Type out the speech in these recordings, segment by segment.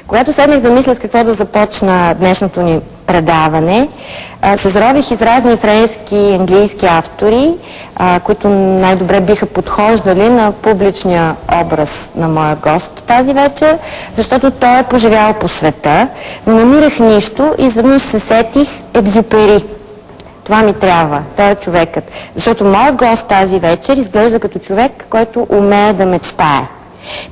Когато седнах да мисля с какво да започна днешното ни предаване, се зарових из разни френски и английски автори, които най-добре биха подхождали на публичния образ на моя гост тази вечер, защото той е поживял по света. Не намирах нищо и изведнъж се сетих Екзюпери. Това ми трябва, той е човекът. Защото моят гост тази вечер изглежда като човек, който умее да мечтае.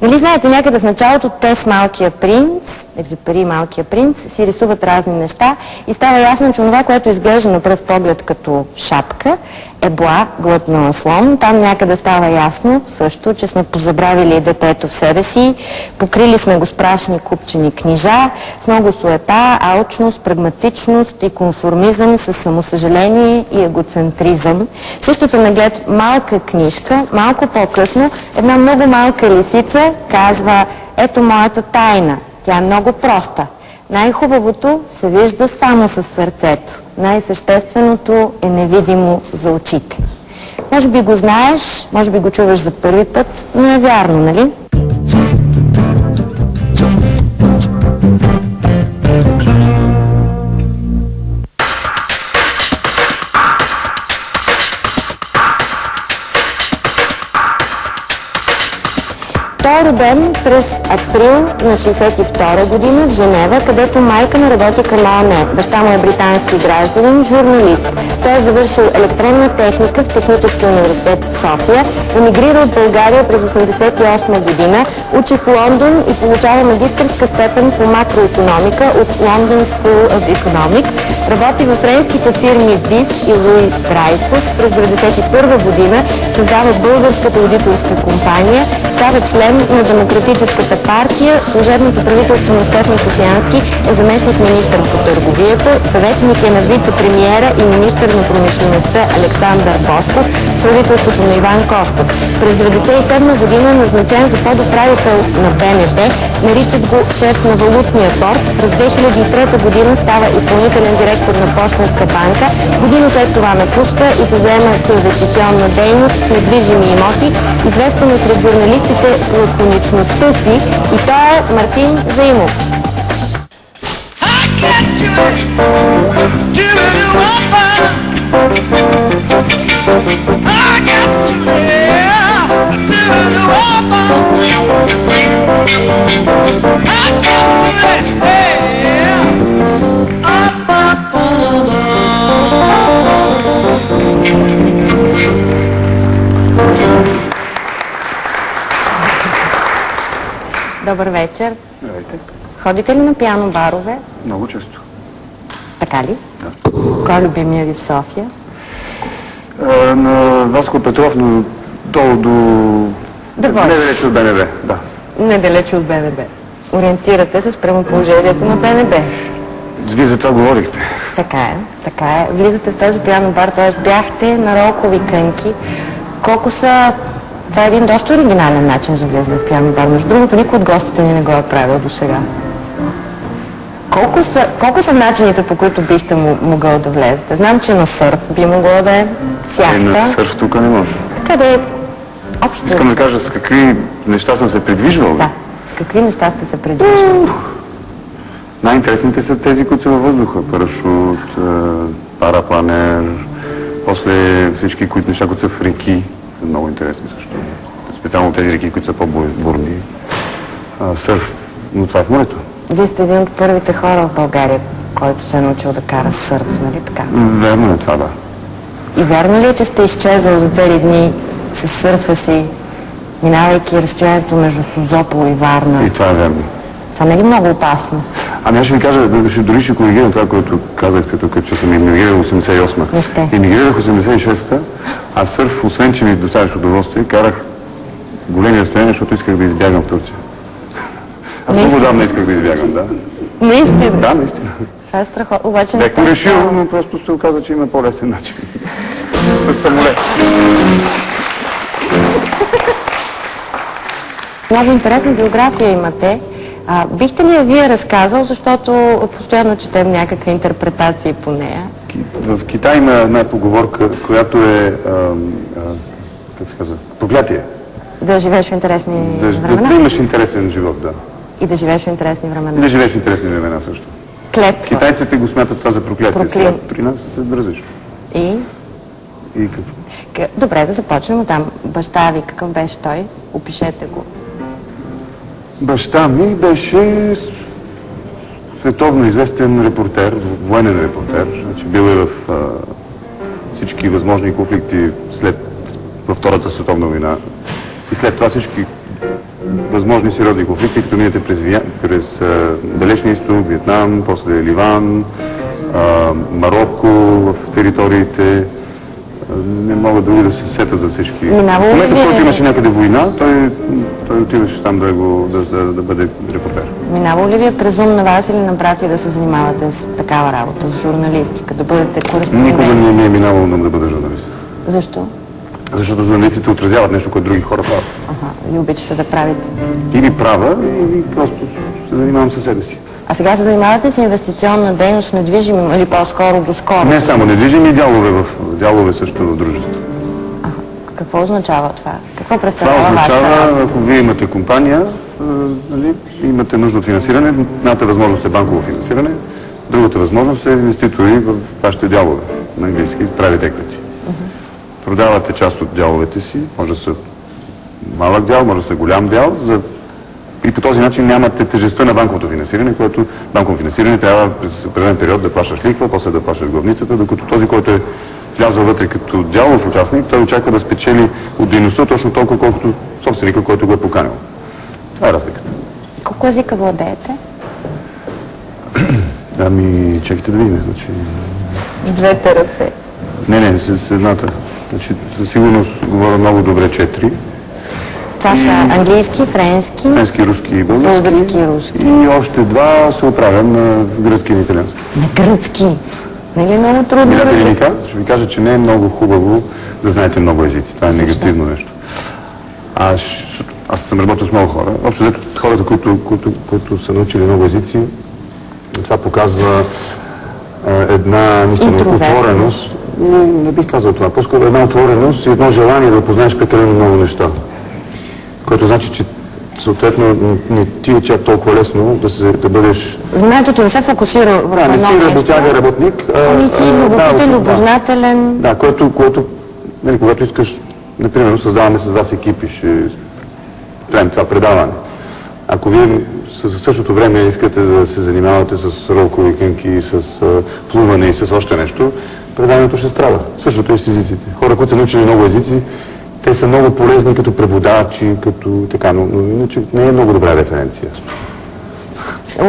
Нали знаете, някъде в началото те с Малкия принц, Екзюпери и Малкия принц, си рисуват разни неща и става ясно, че това, което изглежда на пръв поглед като шапка, е бла, глътнала слон. Там някъде става ясно също, че сме позабравили детето в себе си, покрили сме го с прашни купчени книжа, с много суета, алчност, прагматичност и конформизъм, с самосъжаление и егоцентризъм. Същото наглед малка книжка, малко по-късно, една много малка лисица казва: ето моята тайна, тя е много проста. Най-хубавото се вижда само със сърцето. Най-същественото е невидимо за очите. Може би го знаеш, може би го чуваш за първи път, но е вярно, нали? Той е роден през април на 1962 година в Женева, където майка му работи към ООН. Баща му е британски гражданин, журналист. Той е завършил електронна техника в Техническия университет в София, емигрира от България през 1988 година, учи в Лондон и получава магистърска степен по макроекономика от London School of Economics. Работи във френските фирми БИС и Луи Драйфус. През 1991 година създава българската аудиторска компания, става член на Демократическата партия. Служебното правителство на Стефан Софиянски е заместник министър по търговията, съветник е на вице-премиера и министър на промишлеността Александър Бошков в правителството на Иван Костов. През 1997 година назначен за подуправител на БНБ, наричат го шеф на валутния борд. През 2003 година става изпълнителен директор на Пощенска банка. Година след това напуска и се заема с инвестиционна дейност в недвижими имоти. Известен е сред журналистите с лаконичността си и той е Мартин Заимов. Добър вечер. Здравейте. Ходите ли на пиано барове? Много често. Така ли? Да. Кой е любимия ви в София? На Васко Петров, но долу до... Недалече от БНБ, да. Недалече от БНБ. Ориентирате се спрямо положението на БНБ. Вие за това говорихте. Така е, така е. Влизате в този пиано бар, т.е. бяхте на ролкови кънки. Колко са... Това е един доста оригинален начин за влизане в пиано бар. Между другото, никой от гостите ни не го е правил до сега. Колко са начините, по които бихте могъл да влезете? Знам, че на сърф би могло да е с яхта. На сърф тук не може. Така да е общо. Искам да кажа с какви неща съм се придвижвал. Да, с какви неща сте се придвижвали? Най-интересните са тези, които са във въздуха. Парашут, парапланер, после всички неща, които са в реки. Са много интересни също. Специално тези реки, които са по-бурни. Сърф, но това е в морето. Вие сте един от първите хора в България, който се е научил да кара сърф, нали така? Верно е това, да. И вярно ли е, че сте изчезвал за цели дни с сърфа си, минавайки разстоянието между Созопол и Варна? И това е верно. Това не е ли много опасно? Ами аз ще ви кажа, дори ще коригирам това, което казахте тук, че съм емигрирал в 88-та. Не сте. Емигрирах в 86-та, а сърф, освен че ми доставяш удоволствие, карах големи разстояния, защото исках да избягам в Турция. Аз много давно исках да избягам, да. Наистина? Да, наистина. Това е страхотно, обаче не Бях сте го решил, успял. но просто се оказа, че има по-лесен начин. С самолет. Много интересна биография имате. Бихте ли я вие разказал, защото постоянно четем някакви интерпретации по нея? В Китай има една поговорка, която е, как се казва, проклятие. Да живееш в интересни времена? Да имаш интересен живот, да. И да живееш в интересни времена. И да живееш в интересни времена също. Клетва. Китайците го смятат това за проклятие. Сега при нас е различно. И? И какво? Добре, да започнем от там. Баща ви, какъв беше той? Опишете го. Баща ми беше световно известен репортер, военен репортер. Значи бил е в всички възможни конфликти във Втората световна война. И след това всички възможни сериозни конфликти, като минете през Далечния изток, Виетнам, после Ливан, Марокко в териториите. Не мога дори да се сета за всички. В момента, в който имаше някъде война, той отиваше там да бъде репортер. Минава ли ви е през ум на вас или на брат ви да се занимавате с такава работа, с журналистика, да бъдете кореспондент? Никога не ми е минало да бъда журналист. Защо? Защото журналистите отразяват нещо, което други хора правят. И обичате да правите? Или правя, или просто се занимавам със себе си. А сега се занимавате с инвестиционна дейност в недвижими или по-скоро доскоро? Не само недвижими, дялове също в дружество. Какво означава това? Какво представлява вашата работа? Това означава, работа? ако вие имате компания, имате нужда от финансиране, едната възможност е банково финансиране, другата възможност е инвеститори в вашите дялове, на английски private equity. Продавате част от дяловете си, може да са малък дял, може да са голям дял, и по този начин нямате тежестта на банковото финансиране, което банково финансиране трябва през определен период да плащаш лихва, после да плащаш главницата, докато този, който е влязъл вътре като дялов участник, той очаква да спечели от дейността точно толкова, колкото собственика, който го е поканил. Това е разликата. Колко езика владеете? Чакайте да видим. С двете ръце. Не, с едната. Със сигурност говоря много добре 4. Това са английски, френски, руски и български. И още 2 се оправям на гръцки и италиански. На гръцки? Не ли много трудно? Ще ви кажа, че не е много хубаво да знаете много езици. Това е негативно нещо. Аз съм работил с много хора. Общо хората, които са научили много езици, това показва една отвореност. Не бих казал това. По-скоро една отвореност и едно желание да опознаеш прекалено много неща. Което значи, че съответно не ти е чак толкова лесно да бъдеш... Вниманието не се фокусира върху едно нещо. Не си работяга работник. Ами си любопитен, любознателен. Да, когато искаш, например, създаваме с вас екипи, ще правим това предаване. Ако вие със същото време искате да се занимавате с ролкови кънки, с плуване и с още нещо, предаването ще страда. Същото и с езиците. Хора, които са научили много езици, те са много полезни като преводачи, като така, но иначе не е много добра референция.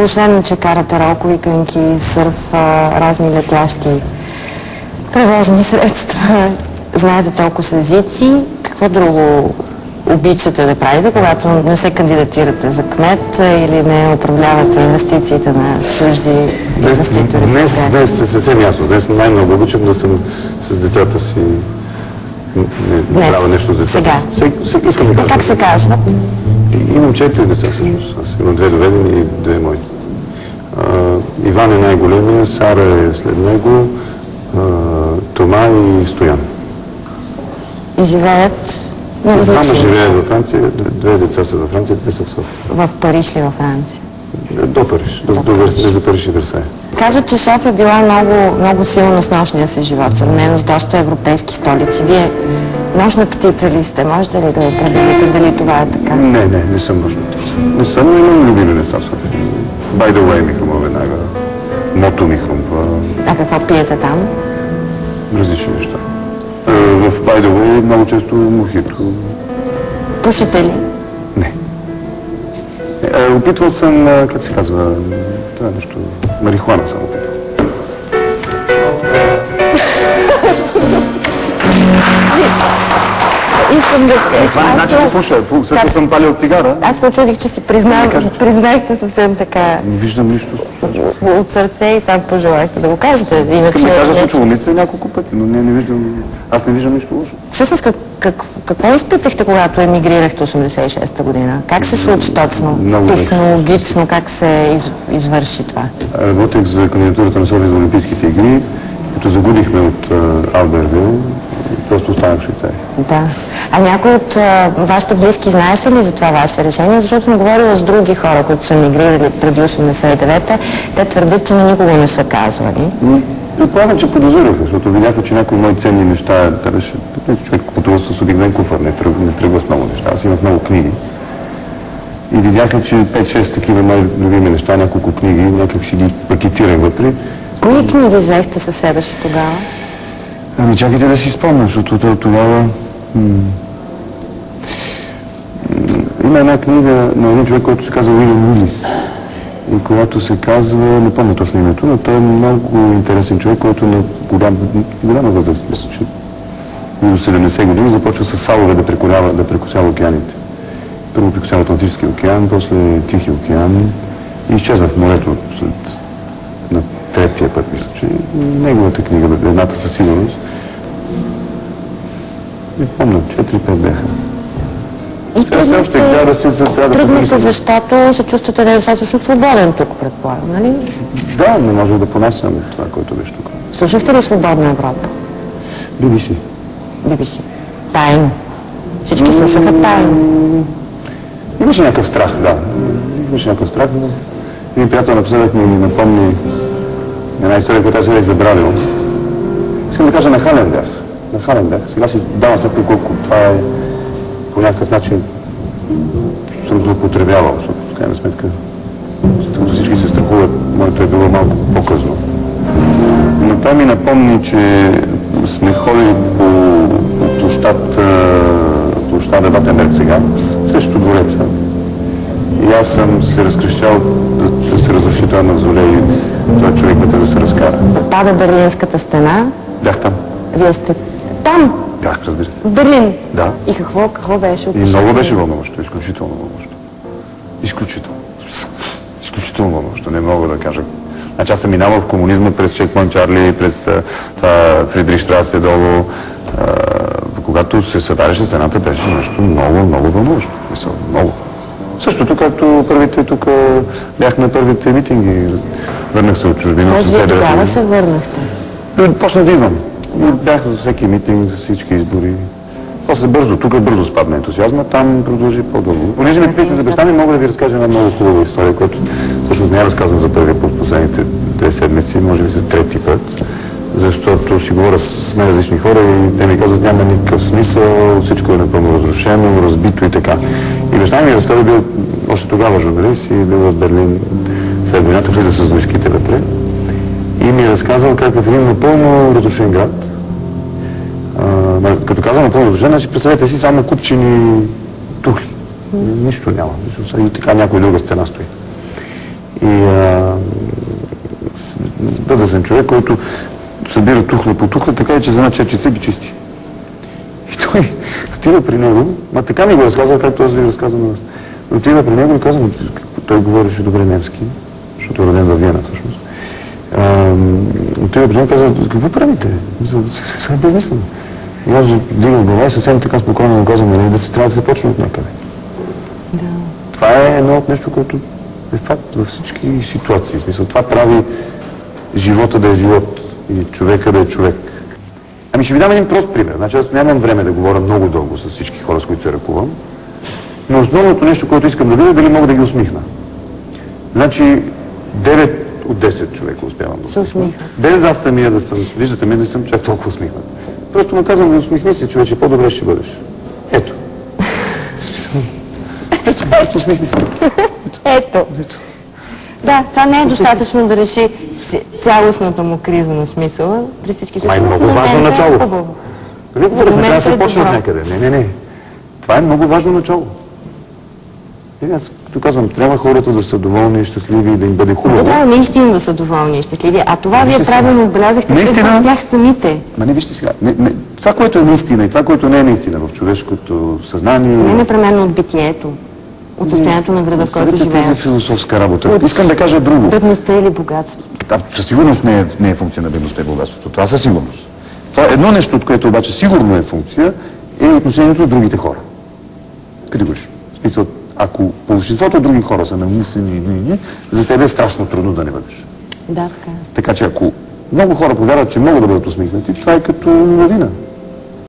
Освен, че карате ролкови кънки, сърф, разни летящи превозни средства, знаете толкова езици, какво друго обичате да правите, когато не се кандидатирате за кмет или не управлявате инвестициите на чужди инвеститори? Днес е съвсем ясно. Днес най-много обичам да съм с децата си. Не правя нещо с децата. Сега искам да кажа. Как се казват? Имам 4 деца всъщност. Аз имам 2 доведени и 2 мои. Иван е най-големия, Сара е след него, Тома и Стоян. И живеят? Мама живее във Франция, 2 деца са във Франция, 2 са в София. В Париж ли във Франция? До Париж, между Париж и Версай. Казват, че София била много силна с нощния си живот, сравнена с доста европейски столици. Вие нощна птица ли сте? Можете ли да определите дали това е така? Не съм нощна птица. Не съм, но имам любими места в София. By the way ми хрумва веднага. Мото ми хрумва. А какво пиете там? Различни неща. В By the way много често мохито. Пушите ли? Не. Опитвал съм, как се казва, това нещо, марихуана съм опитвал. Искам да... Това не значи, че пуша. Също съм палил цигара. Аз се очудих, че си признахте съвсем така... Не виждам нищо. От сърце и сам пожелахте да го кажете. Иначе да кажа, случило ми се няколко пъти, но не виждам... Аз не виждам нищо лошо. Всъщност, какво изпитахте, когато емигрирахте 86-та година? Как се случи точно? Технологично, как се извърши това? Работех за кандидатурата на София за Олимпийските игри, като загубихме от Албервил. просто останах в Швейцария. Да. А някой от вашите близки знаеше ли за това ваше решение? Защото съм говорила с други хора, които са мигрирали преди 89-та. Те твърдят, че на никого не са казвали. Предполагам, че подозираха, защото видяха, че някои мои ценни неща, човек пътува с обикновен куфар, не тръгва с много неща. Аз имах много книги. И видяха, че 5-6 такива мои любими неща, няколко книги, някак си ги пакетирах вътре. Кои книги взехте със себе си тогава? Ами чакайте да си спомня, защото тогава... Има една книга на един човек, който се казва Уилям Уилис. И когато се казва, не помня точно името, но той е много интересен човек, който на голяма възраст, мисля, че до 70 години започва с салове да прекосява океаните. Първо прекосява Атлантическия океан, после Тихия океан и изчезва в морето на третия път, мисля, че неговата книга, едната със сигурност. Не помня, 4-5 бяха. И тръгнахте, защото се чувствате недостатъчно свободен тук, предполагам, нали? Да, не може да понасям това, което беше тук. Слушахте ли Свободна Европа? BBC. BBC. Тайно. Всички слушаха тайно. Имаше някакъв страх, да. Имаше някакъв страх, но един приятел напоследък ми напомни една история, която аз бях забравил. Искам да кажа, нахален бях. Сега си давам сметка колко това е по някакъв начин съм злоупотребявал, защото в крайна сметка, след като всички се страхуват, моето е било малко по-късно. Но той ми напомни, че сме ходили по площада Батенберг сега, срещу двореца. И аз съм се разкрещял да се разруши този мавзолей и този човек вътре да се разкара. Пада Берлинската стена. Бях там. Вие сте там? Бях, разбира се. В Берлин? Да. И какво беше? И много беше вълнуващо, изключително вълнуващо. Изключително вълнуващо, не мога да кажа. Значи аз съм минавал в комунизма през Чекпоинт Чарли, през това Фридрихштрасе долу. Когато се съдареше стената, беше нещо много вълнуващо. Много. Същото, както първите тук бях на първите митинги. Върнах се от чужбина. Тоест вие тогава се върнахте? Почнах да идвам. Бях за всеки митинг, за всички избори. После тук бързо спадна ентусиазма, там продължи по-дълго. Понеже ме питате за баща ми, мога да ви разкажа една много хубава история, която всъщност не е разказана за първи път в последните 2 седмици, може би за трети път, защото си говоря с най-различни хора и те ми казват, няма никакъв смисъл, всичко е напълно разрушено, разбито и така. И баща ми разказва, бил още тогава журналист и бил в Берлин след войната, влиза с войските вътре и ми е разказал как в един напълно разрушен град, като казвам напълно разрушен, значи представете си само купчени тухли. Нищо няма. И така някой друга стена стои. И възрастен човек, който събира тухла по тухла, така че за една черчица ги чисти. И той отива при него, така ми го разказва, както аз ви разказвам на вас. Отива при него и казва, той говореше добре немски, защото е роден във Виена всъщност. Отива при него и казва, какво правите? Това е безмислено. И аз дигам глава и съвсем така спокойно му казвам, да се трябва да се почне от някъде. Да. Това е едно от нещо, което е факт във всички ситуации. В смисъл, това прави живота да е живот и човека да е човек. Ами ще ви дам един прост пример. Значи аз нямам време да говоря много дълго с всички хора, с които се ръкувам, но основното нещо, което искам да видя, дали мога да ги усмихна. Значи 9 от 10 човека успявам да се усмихна. Без аз самия да съм, виждате ме, да съм чак толкова усмихнат. Просто му казвам, да усмихни се, човече, по-добре ще бъдеш. Ето. Ето, просто усмихни се. Ето. Да, това не е достатъчно да реши цялостната му криза на смисъла. При всички случаи. Това е много важно начало. Не трябва да се почне от някъде. Не. Това е много важно начало. Аз като казвам, трябва хората да са доволни и щастливи и да им бъде хубаво. Трябва наистина да са доволни и щастливи. А това вие правилно отбелязахте от тях самите. Ма не, вижте сега. Това, което е наистина и това, което не е наистина в човешкото съзнание... Не непременно от битието. От състоянието на града, в който живеят. За философска работа. Искам да кажа друго. Бедността или богатството? Със сигурност не е функция на бедността и богатството. Това със сигурност. Това е едно нещо, от което обаче сигурно е функция, е отношението с другите хора. Категорично. В смисъл, ако повечето от други хора са намислени, за тебе е страшно трудно да не бъдеш. Да, така. Така че ако много хора повярват, че могат да бъдат усмихнати, това е като лавина.